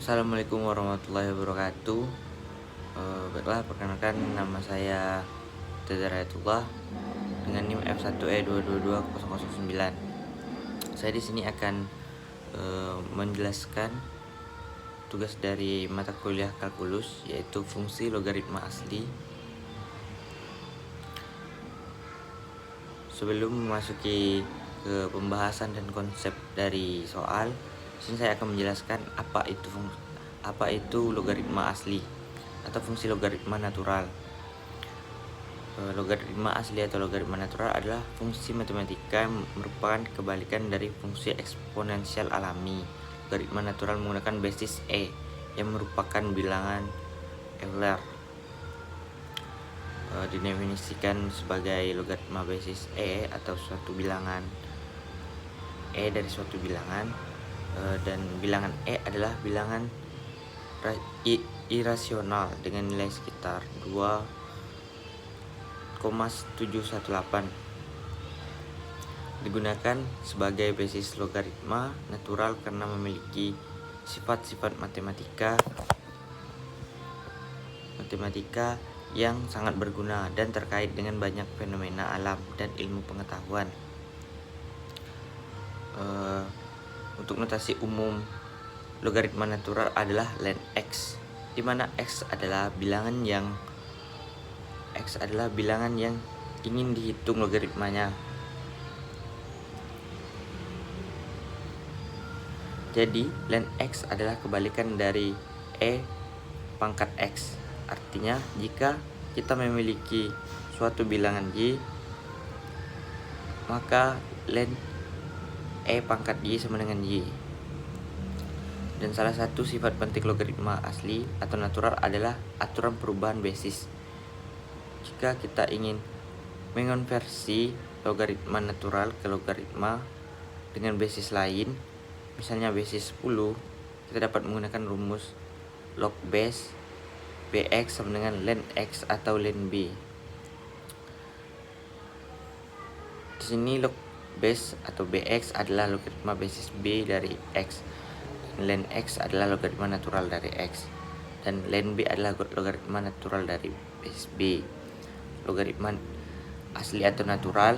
Assalamualaikum warahmatullahi wabarakatuh. Baiklah, perkenalkan nama saya Tazarayatullah dengan NIM F1E222009. Saya di sini akan menjelaskan tugas dari mata kuliah kalkulus, yaitu fungsi logaritma asli. Sebelum memasuki ke pembahasan dan konsep dari soal, sini saya akan menjelaskan apa itu logaritma asli atau fungsi logaritma natural. Logaritma asli atau logaritma natural adalah fungsi matematika yang merupakan kebalikan dari fungsi eksponensial alami. Logaritma natural menggunakan basis E yang merupakan bilangan Euler. Didefinisikan sebagai logaritma basis E atau suatu bilangan E dari suatu bilangan, dan bilangan E adalah bilangan irasional dengan nilai sekitar 2,718. Digunakan sebagai basis logaritma natural karena memiliki sifat-sifat matematika yang sangat berguna dan terkait dengan banyak fenomena alam dan ilmu pengetahuan. Untuk notasi umum logaritma natural adalah ln x, di mana x adalah bilangan yang ingin dihitung logaritmanya. Jadi ln x adalah kebalikan dari e pangkat x. Artinya jika kita memiliki suatu bilangan y, maka ln e pangkat y sama dengan y. Dan salah satu sifat penting logaritma asli atau natural adalah aturan perubahan basis. Jika kita ingin mengonversi logaritma natural ke logaritma dengan basis lain, misalnya basis 10, kita dapat menggunakan rumus log base bx sama dengan ln x atau ln b. Di sini log base atau bx adalah logaritma basis b dari x, ln x adalah logaritma natural dari x, dan ln b adalah logaritma natural dari basis b. Logaritma asli atau natural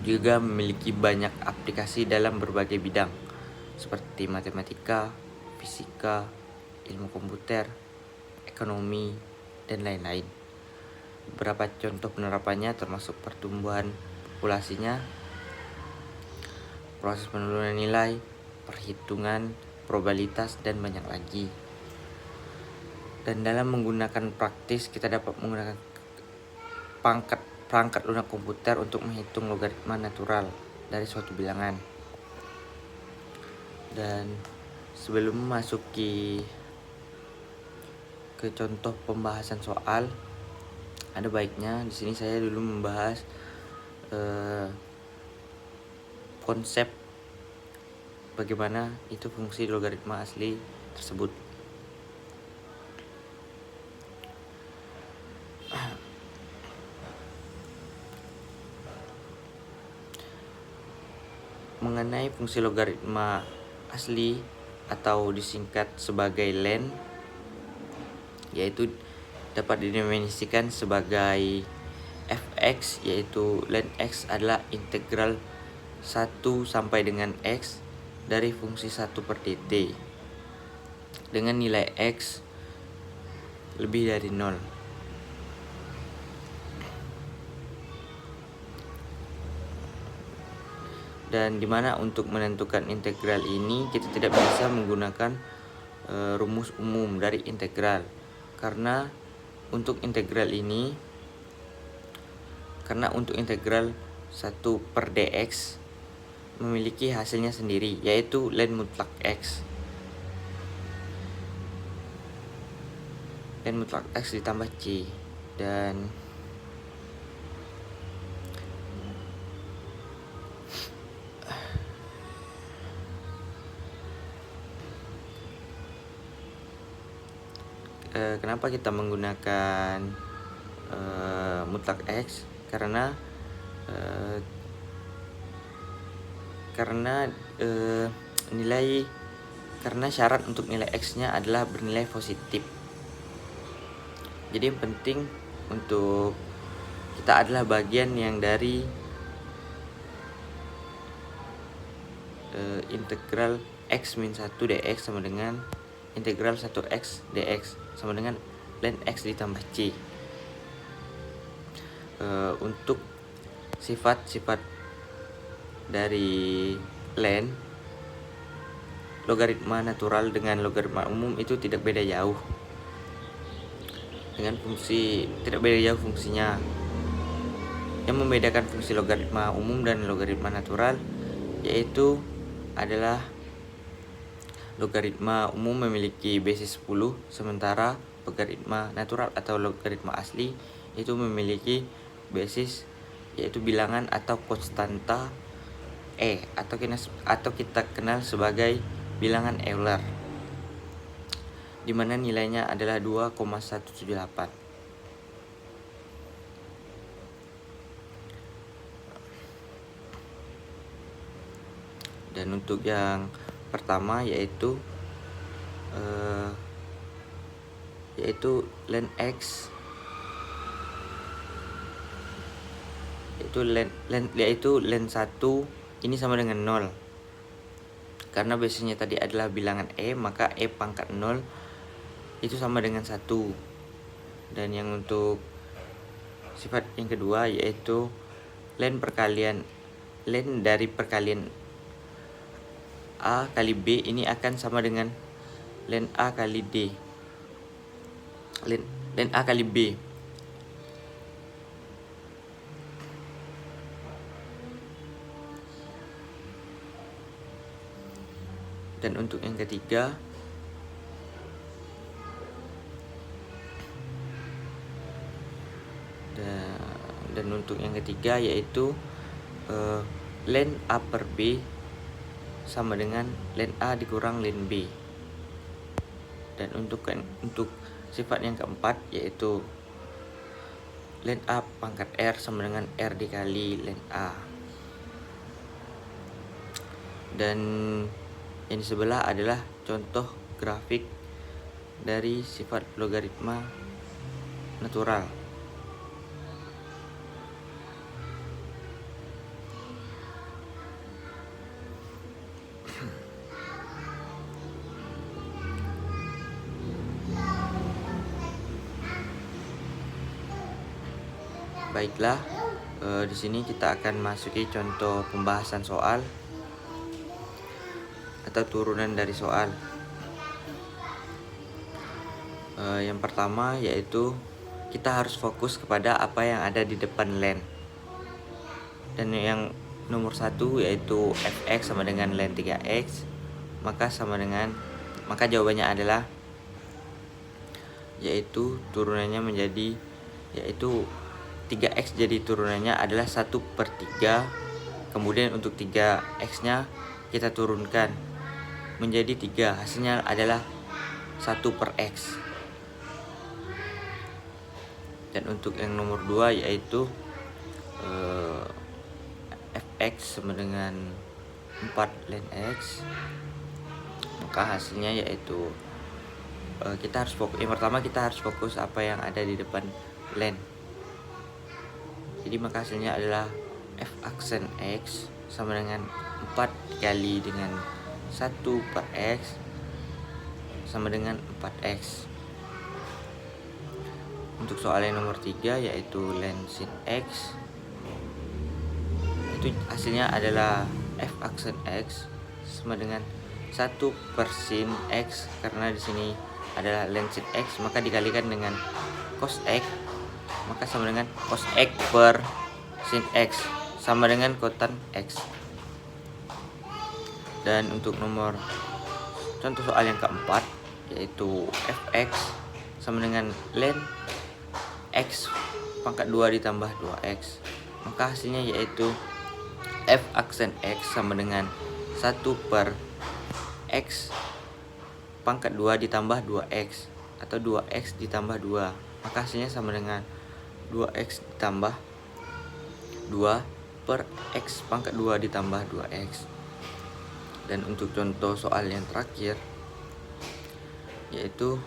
juga memiliki banyak aplikasi dalam berbagai bidang seperti matematika, fisika, ilmu komputer, ekonomi, dan lain-lain. Beberapa contoh penerapannya termasuk pertumbuhan populasinya, proses penurunan nilai, perhitungan probabilitas, dan banyak lagi. Dan dalam menggunakan praktis, kita dapat menggunakan perangkat lunak komputer untuk menghitung logaritma natural dari suatu bilangan. Dan sebelum memasuki ke contoh pembahasan soal, ada baiknya di sini saya dulu membahas konsep bagaimana itu fungsi logaritma asli tersebut. Mengenai fungsi logaritma asli atau disingkat sebagai ln, yaitu dapat didefinisikan sebagai fx, yaitu ln x adalah integral 1 sampai dengan x dari fungsi 1 per dt dengan nilai x lebih dari 0. Dan dimana untuk menentukan integral ini kita tidak bisa menggunakan rumus umum dari integral, karena untuk integral 1 1 per dx memiliki hasilnya sendiri, yaitu ln mutlak x. Ln mutlak x ditambah c, dan kenapa kita menggunakan mutlak x? Karena nilai karena syarat untuk nilai X-nya adalah bernilai positif. Jadi yang penting untuk kita adalah bagian yang dari integral X min 1 dx sama dengan integral 1x dx sama dengan ln X ditambah C. Untuk sifat-sifat dari ln, logaritma natural dengan logaritma umum itu tidak beda jauh. Dengan fungsi tidak beda jauh fungsinya. Yang membedakan fungsi logaritma umum dan logaritma natural yaitu adalah logaritma umum memiliki basis 10, sementara logaritma natural atau logaritma asli itu memiliki basis yaitu bilangan atau konstanta atau kita kenal sebagai bilangan Euler, di mana nilainya adalah 2,178. Dan untuk yang pertama yaitu ln X yaitu ln 1 ini sama dengan 0. Karena basisnya tadi adalah bilangan maka pangkat 0 itu sama dengan 1. Dan yang untuk sifat yang kedua yaitu ln dari perkalian A kali B ini akan sama dengan ln A kali D. Ln A kali B. Dan untuk yang ketiga yaitu ln A per B sama dengan ln A dikurang ln B. Dan untuk sifat yang keempat yaitu ln A pangkat R sama dengan R dikali ln A. Dan yang di sebelah adalah contoh grafik dari sifat logaritma natural. Baiklah, di sini kita akan masuki contoh pembahasan soal atau turunan dari soal. Yang pertama yaitu kita harus fokus kepada apa yang ada di depan ln. Dan yang nomor 1 yaitu fx sama dengan ln 3x, maka jawabannya adalah yaitu turunannya menjadi yaitu 3x, jadi turunannya adalah 1/3. Kemudian untuk 3x nya kita turunkan menjadi 3, hasilnya adalah 1/x. Dan untuk yang nomor 2 yaitu fx sama dengan 4 ln x, maka hasilnya yaitu yang pertama kita harus fokus apa yang ada di depan ln. Jadi maka hasilnya adalah f aksen x sama dengan 4 kali dengan 1/x sama dengan 4x. Untuk soal yang nomor 3 yaitu ln sin x, itu hasilnya adalah f aksen x sama dengan 1/sin x, karena di sini adalah ln sin x maka dikalikan dengan cos x, maka sama dengan cos x per sin x sama dengan kotan x. Dan untuk contoh soal yang keempat yaitu fx sama dengan ln x pangkat 2 ditambah 2x, maka hasilnya yaitu f aksen x sama dengan 1/x pangkat 2 ditambah 2x atau 2x ditambah 2, maka hasilnya sama dengan 2x ditambah 2/x pangkat 2 ditambah 2x. Dan untuk contoh soal yang terakhir yaitu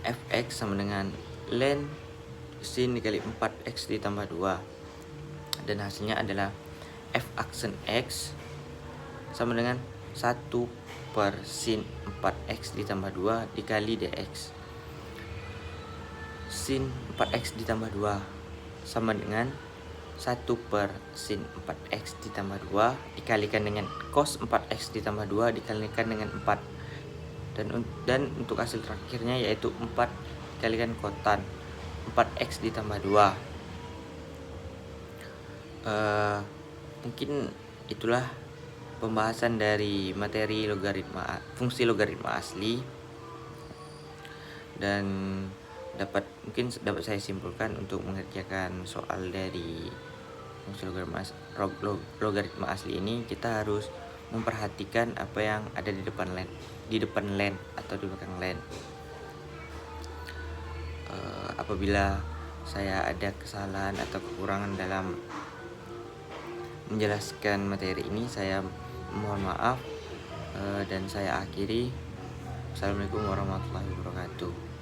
fx sama dengan len sin dikali 4x ditambah 2, dan hasilnya adalah f aksen x sama dengan 1 per sin 4x ditambah 2 dikali dx. Sin 4x ditambah 2 sama dengan 1 per sin 4x ditambah 2 dikalikan dengan cos 4x ditambah 2 dikalikan dengan 4, dan untuk hasil terakhirnya yaitu 4 dikalikan kotan 4x ditambah 2. Mungkin itulah pembahasan dari materi fungsi logaritma asli, dan mungkin dapat saya simpulkan untuk mengerjakan soal dari fungsi logaritma asli ini kita harus memperhatikan apa yang ada di depan len atau di belakang len. Apabila saya ada kesalahan atau kekurangan dalam menjelaskan materi ini, saya mohon maaf, dan saya akhiri. Assalamualaikum warahmatullahi wabarakatuh.